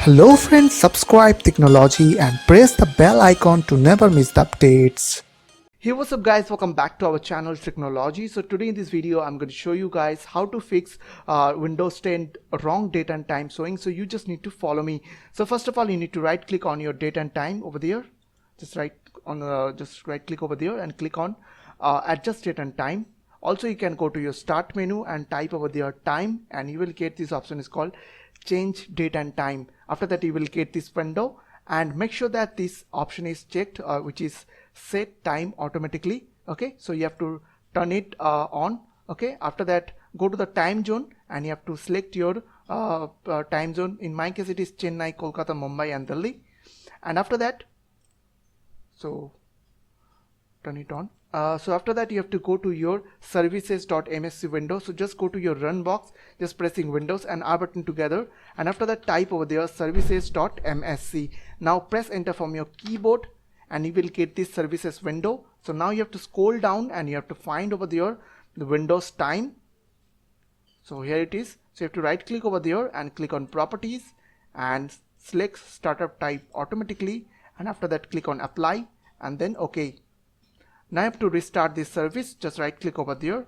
Hello friends, subscribe Technology and press the bell icon to never miss the updates. Hey, what's up guys, welcome back to our channel Technology. So today in this video I'm going to show you guys how to fix Windows 10 wrong date and time showing. So you just need to follow me. So first of all, you need to right click on your date and time over there. Just right click over there and click on adjust date and time. Also you can go to your start menu and type over there time, and you will get this option is called change date and time. After that you will get this window, and make sure that this option is checked, which is set time automatically. Okay, so you have to turn it on. Okay, after that go to the time zone and you have to select your time zone. In my case it is Chennai, Kolkata, Mumbai and Delhi. And after that, so turn it on. So after that you have to go to your services.msc window. So just go to your run box, just pressing Windows and R button together, and after that type over there services.msc. Now press enter from your keyboard and you will get this services window. So now you have to scroll down and you have to find over there the Windows time. So here it is. So you have to right click over there and click on properties and select startup type automatically, and after that click on apply and then OK. Now I have to restart this service. Just right click over there.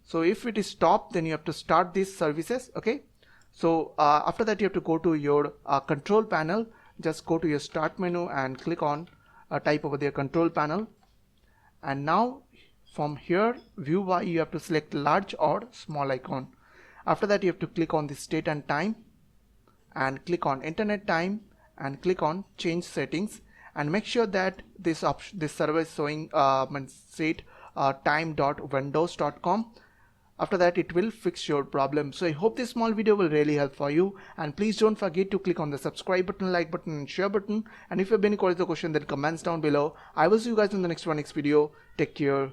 So if it is stopped, then you have to start these services. Okay, so after that you have to go to your control panel. Just go to your start menu and click on type over there control panel, and now from here view by you have to select large or small icon. After that you have to click on this date and time and click on internet time and click on change settings, and make sure that this option, this server is showing set time.windows.com. After that it will fix your problem. So I hope this small video will really help for you, and please don't forget to click on the subscribe button, like button and share button, and if you have any queries or question then comments down below. I will see you guys in the next video. Take care.